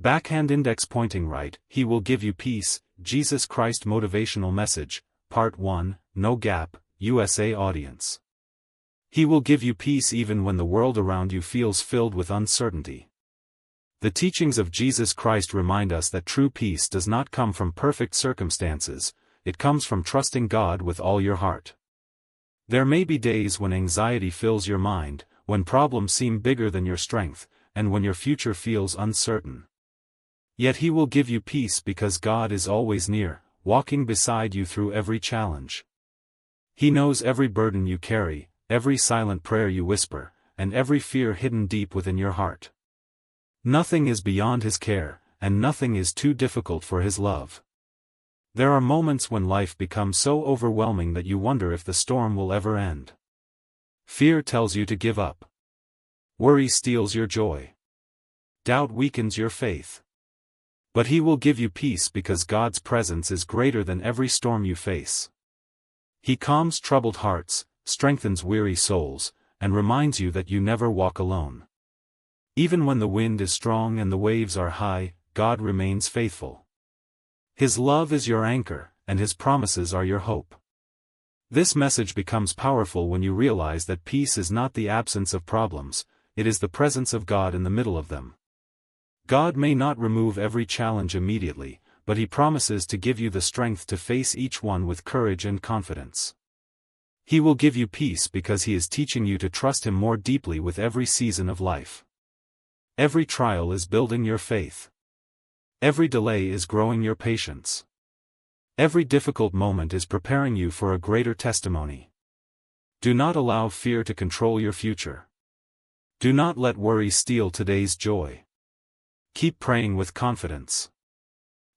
Backhand index pointing right, He will give you peace, Jesus Christ Motivational Message, Part 1, No Gap, USA audience. He will give you peace even when the world around you feels filled with uncertainty. The teachings of Jesus Christ remind us that true peace does not come from perfect circumstances, it comes from trusting God with all your heart. There may be days when anxiety fills your mind, when problems seem bigger than your strength, and when your future feels uncertain. Yet He will give you peace because God is always near, walking beside you through every challenge. He knows every burden you carry, every silent prayer you whisper, and every fear hidden deep within your heart. Nothing is beyond His care, and nothing is too difficult for His love. There are moments when life becomes so overwhelming that you wonder if the storm will ever end. Fear tells you to give up. Worry steals your joy. Doubt weakens your faith. But He will give you peace because God's presence is greater than every storm you face. He calms troubled hearts, strengthens weary souls, and reminds you that you never walk alone. Even when the wind is strong and the waves are high, God remains faithful. His love is your anchor, and His promises are your hope. This message becomes powerful when you realize that peace is not the absence of problems, it is the presence of God in the middle of them. God may not remove every challenge immediately, but He promises to give you the strength to face each one with courage and confidence. He will give you peace because He is teaching you to trust Him more deeply with every season of life. Every trial is building your faith. Every delay is growing your patience. Every difficult moment is preparing you for a greater testimony. Do not allow fear to control your future. Do not let worry steal today's joy. Keep praying with confidence.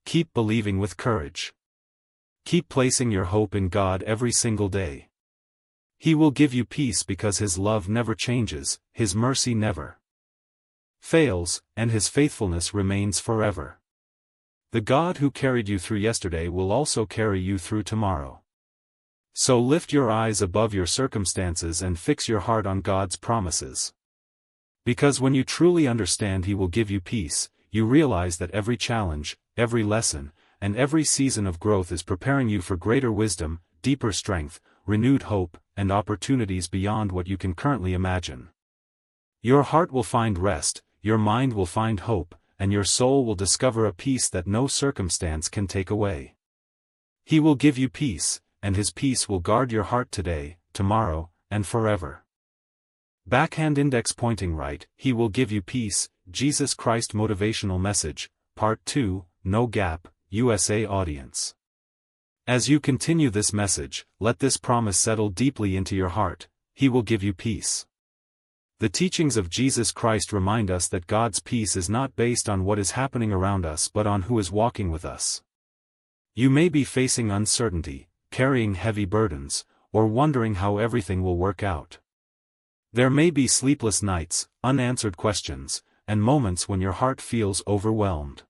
Keep believing with courage. Keep placing your hope in God every single day. He will give you peace because His love never changes, His mercy never fails, and His faithfulness remains forever. The God who carried you through yesterday will also carry you through tomorrow. So lift your eyes above your circumstances and fix your heart on God's promises. Because when you truly understand He will give you peace, you realize that every challenge, every lesson, and every season of growth is preparing you for greater wisdom, deeper strength, renewed hope, and opportunities beyond what you can currently imagine. Your heart will find rest, your mind will find hope, and your soul will discover a peace that no circumstance can take away. He will give you peace, and His peace will guard your heart today, tomorrow, and forever. Backhand index pointing right, He will give you peace, Jesus Christ Motivational Message, Part 2, No Gap, USA audience. As you continue this message, let this promise settle deeply into your heart: He will give you peace. The teachings of Jesus Christ remind us that God's peace is not based on what is happening around us but on who is walking with us. You may be facing uncertainty, carrying heavy burdens, or wondering how everything will work out. There may be sleepless nights, unanswered questions, and moments when your heart feels overwhelmed.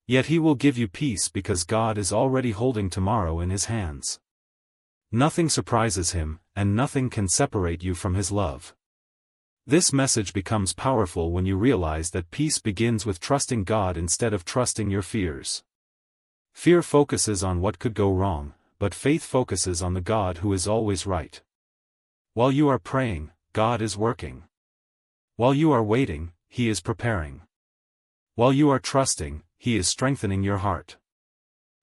Yet He will give you peace because God is already holding tomorrow in His hands. Nothing surprises Him, and nothing can separate you from His love. This message becomes powerful when you realize that peace begins with trusting God instead of trusting your fears. Fear focuses on what could go wrong, but faith focuses on the God who is always right. While you are praying, God is working. While you are waiting, He is preparing. While you are trusting, He is strengthening your heart.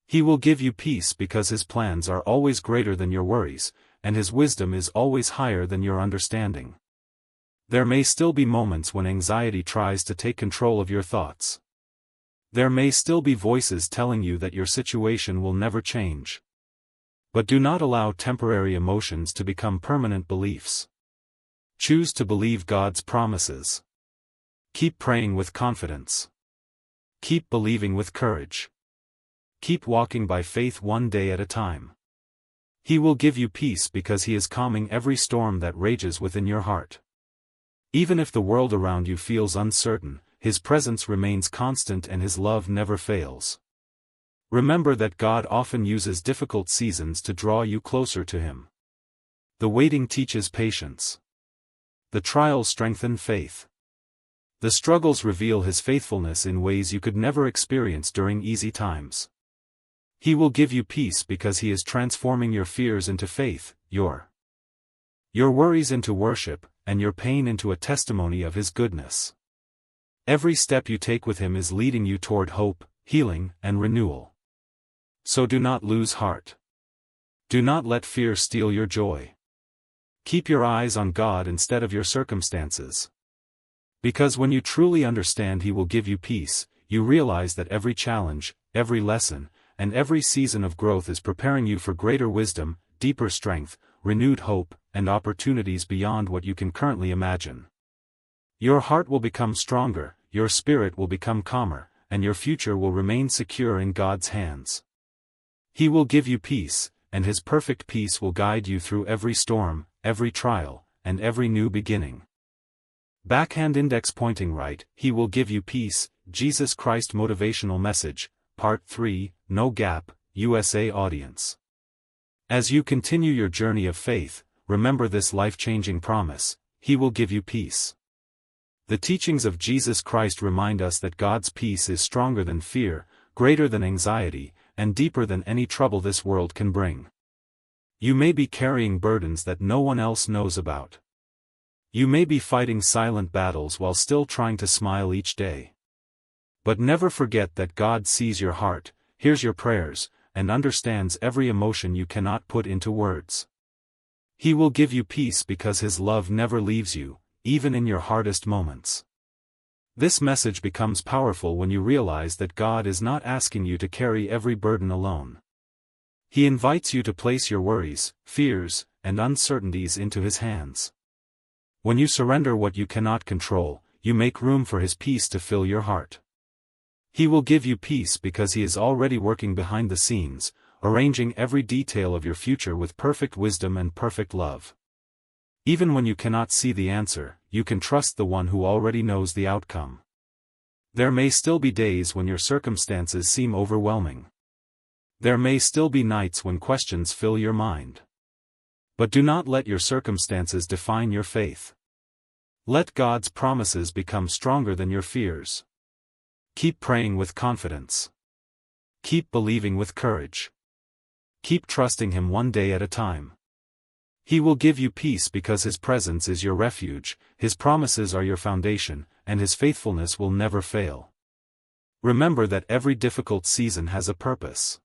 He will give you peace because His plans are always greater than your worries, and His wisdom is always higher than your understanding. There may still be moments when anxiety tries to take control of your thoughts. There may still be voices telling you that your situation will never change. But do not allow temporary emotions to become permanent beliefs. Choose to believe God's promises. Keep praying with confidence. Keep believing with courage. Keep walking by faith one day at a time. He will give you peace because He is calming every storm that rages within your heart. Even if the world around you feels uncertain, His presence remains constant and His love never fails. Remember that God often uses difficult seasons to draw you closer to Him. The waiting teaches patience. The trials strengthen faith. The struggles reveal His faithfulness in ways you could never experience during easy times. He will give you peace because He is transforming your fears into faith, your worries into worship, and your pain into a testimony of His goodness. Every step you take with Him is leading you toward hope, healing, and renewal. So do not lose heart. Do not let fear steal your joy. Keep your eyes on God instead of your circumstances. Because when you truly understand He will give you peace, you realize that every challenge, every lesson, and every season of growth is preparing you for greater wisdom, deeper strength, renewed hope, and opportunities beyond what you can currently imagine. Your heart will become stronger, your spirit will become calmer, and your future will remain secure in God's hands. He will give you peace, and His perfect peace will guide you through every storm, every trial, and every new beginning. Backhand index pointing right, He will give you peace, Jesus Christ Motivational Message, Part 3, No Gap, USA audience. As you continue your journey of faith, remember this life-changing promise: He will give you peace. The teachings of Jesus Christ remind us that God's peace is stronger than fear, greater than anxiety, and deeper than any trouble this world can bring. You may be carrying burdens that no one else knows about. You may be fighting silent battles while still trying to smile each day. But never forget that God sees your heart, hears your prayers, and understands every emotion you cannot put into words. He will give you peace because His love never leaves you, even in your hardest moments. This message becomes powerful when you realize that God is not asking you to carry every burden alone. He invites you to place your worries, fears, and uncertainties into His hands. When you surrender what you cannot control, you make room for His peace to fill your heart. He will give you peace because He is already working behind the scenes, arranging every detail of your future with perfect wisdom and perfect love. Even when you cannot see the answer, you can trust the One who already knows the outcome. There may still be days when your circumstances seem overwhelming. There may still be nights when questions fill your mind. But do not let your circumstances define your faith. Let God's promises become stronger than your fears. Keep praying with confidence. Keep believing with courage. Keep trusting Him one day at a time. He will give you peace because His presence is your refuge, His promises are your foundation, and His faithfulness will never fail. Remember that every difficult season has a purpose.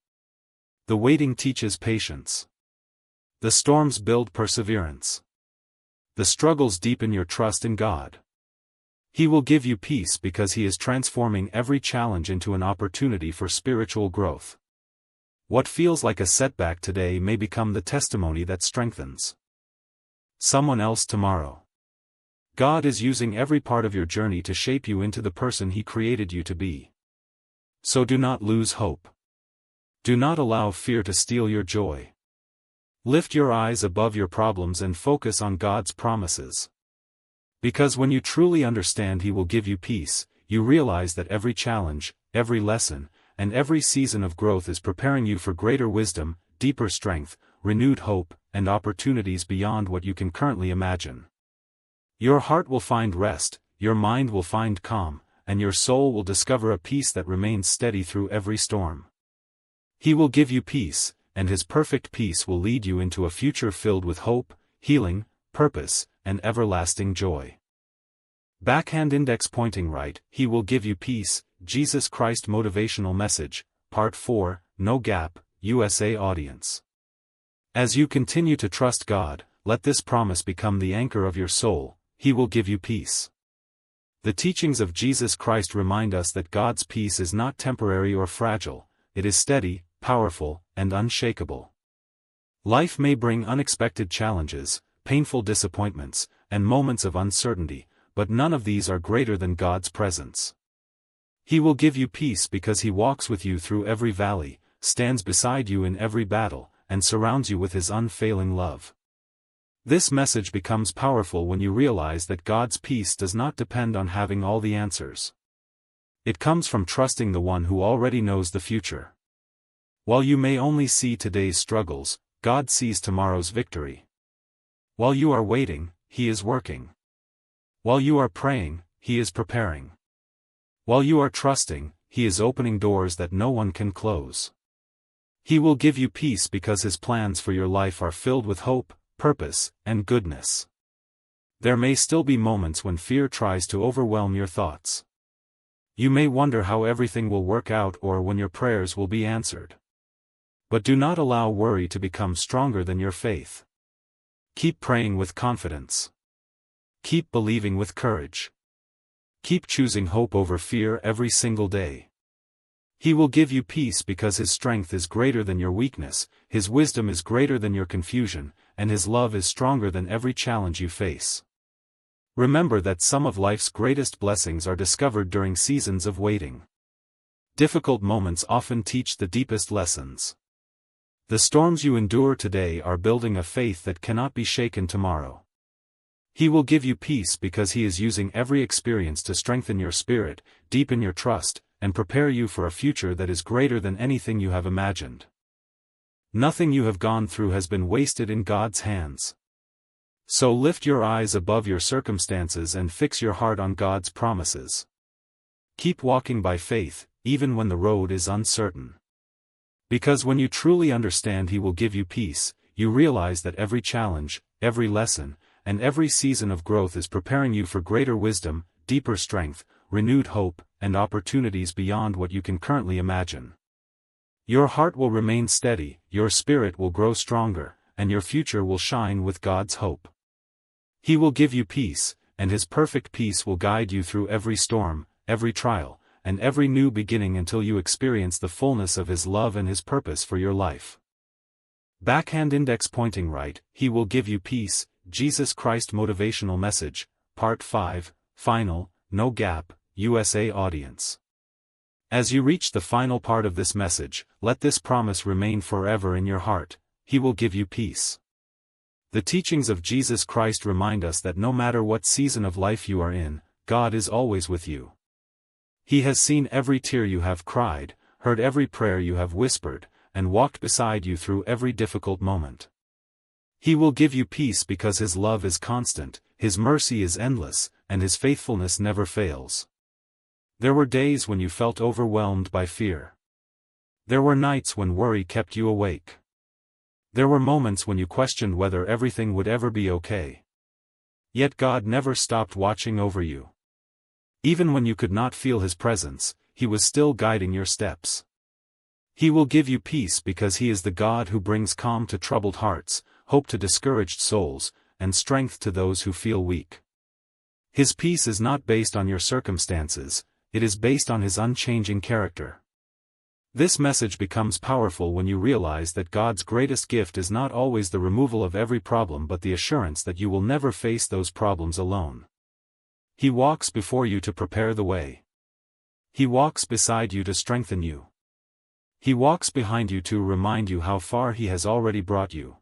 The waiting teaches patience. The storms build perseverance. The struggles deepen your trust in God. He will give you peace because He is transforming every challenge into an opportunity for spiritual growth. What feels like a setback today may become the testimony that strengthens someone else tomorrow. God is using every part of your journey to shape you into the person He created you to be. So do not lose hope. Do not allow fear to steal your joy. Lift your eyes above your problems and focus on God's promises. Because when you truly understand He will give you peace, you realize that every challenge, every lesson, and every season of growth is preparing you for greater wisdom, deeper strength, renewed hope, and opportunities beyond what you can currently imagine. Your heart will find rest, your mind will find calm, and your soul will discover a peace that remains steady through every storm. He will give you peace, and His perfect peace will lead you into a future filled with hope, healing, purpose, and everlasting joy. Backhand index pointing right, He will give you peace, Jesus Christ Motivational Message, Part 4, No Gap, USA audience. As you continue to trust God, let this promise become the anchor of your soul: He will give you peace. The teachings of Jesus Christ remind us that God's peace is not temporary or fragile, it is steady, powerful, and unshakable. Life may bring unexpected challenges, painful disappointments, and moments of uncertainty, but none of these are greater than God's presence. He will give you peace because He walks with you through every valley, stands beside you in every battle, and surrounds you with His unfailing love. This message becomes powerful when you realize that God's peace does not depend on having all the answers. It comes from trusting the One who already knows the future. While you may only see today's struggles, God sees tomorrow's victory. While you are waiting, He is working. While you are praying, He is preparing. While you are trusting, He is opening doors that no one can close. He will give you peace because His plans for your life are filled with hope, purpose, and goodness. There may still be moments when fear tries to overwhelm your thoughts. You may wonder how everything will work out or when your prayers will be answered. But do not allow worry to become stronger than your faith. Keep praying with confidence. Keep believing with courage. Keep choosing hope over fear every single day. He will give you peace because His strength is greater than your weakness, His wisdom is greater than your confusion, and His love is stronger than every challenge you face. Remember that some of life's greatest blessings are discovered during seasons of waiting. Difficult moments often teach the deepest lessons. The storms you endure today are building a faith that cannot be shaken tomorrow. He will give you peace because He is using every experience to strengthen your spirit, deepen your trust, and prepare you for a future that is greater than anything you have imagined. Nothing you have gone through has been wasted in God's hands. So lift your eyes above your circumstances and fix your heart on God's promises. Keep walking by faith, even when the road is uncertain. Because when you truly understand He will give you peace, you realize that every challenge, every lesson, and every season of growth is preparing you for greater wisdom, deeper strength, renewed hope, and opportunities beyond what you can currently imagine. Your heart will remain steady, your spirit will grow stronger, and your future will shine with God's hope. He will give you peace, and His perfect peace will guide you through every storm, every trial, and every new beginning until you experience the fullness of His love and His purpose for your life. Backhand index pointing right, He will give you peace, Jesus Christ Motivational Message, Part 5, Final, No Gap, USA audience. As you reach the final part of this message, let this promise remain forever in your heart: He will give you peace. The teachings of Jesus Christ remind us that no matter what season of life you are in, God is always with you. He has seen every tear you have cried, heard every prayer you have whispered, and walked beside you through every difficult moment. He will give you peace because His love is constant, His mercy is endless, and His faithfulness never fails. There were days when you felt overwhelmed by fear. There were nights when worry kept you awake. There were moments when you questioned whether everything would ever be okay. Yet God never stopped watching over you. Even when you could not feel His presence, He was still guiding your steps. He will give you peace because He is the God who brings calm to troubled hearts, hope to discouraged souls, and strength to those who feel weak. His peace is not based on your circumstances, it is based on His unchanging character. This message becomes powerful when you realize that God's greatest gift is not always the removal of every problem but the assurance that you will never face those problems alone. He walks before you to prepare the way. He walks beside you to strengthen you. He walks behind you to remind you how far He has already brought you.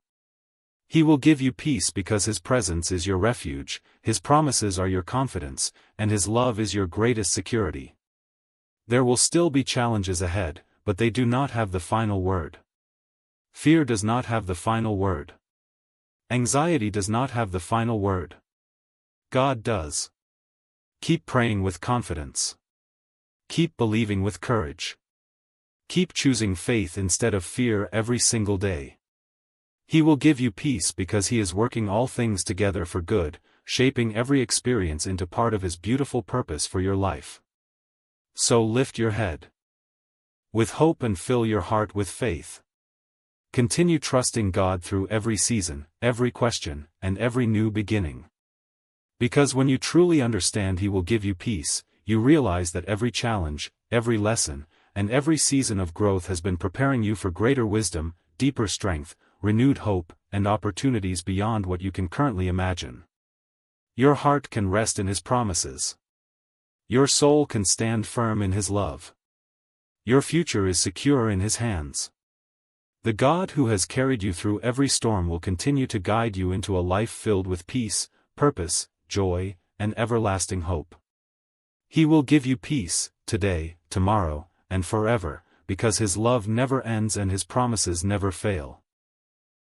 He will give you peace because His presence is your refuge, His promises are your confidence, and His love is your greatest security. There will still be challenges ahead, but they do not have the final word. Fear does not have the final word. Anxiety does not have the final word. God does. Keep praying with confidence. Keep believing with courage. Keep choosing faith instead of fear every single day. He will give you peace because He is working all things together for good, shaping every experience into part of His beautiful purpose for your life. So lift your head with hope and fill your heart with faith. Continue trusting God through every season, every question, and every new beginning. Because when you truly understand He will give you peace, you realize that every challenge, every lesson, and every season of growth has been preparing you for greater wisdom, deeper strength, renewed hope, and opportunities beyond what you can currently imagine. Your heart can rest in His promises. Your soul can stand firm in His love. Your future is secure in His hands. The God who has carried you through every storm will continue to guide you into a life filled with peace, purpose, joy, and everlasting hope. He will give you peace, today, tomorrow, and forever, because His love never ends and His promises never fail.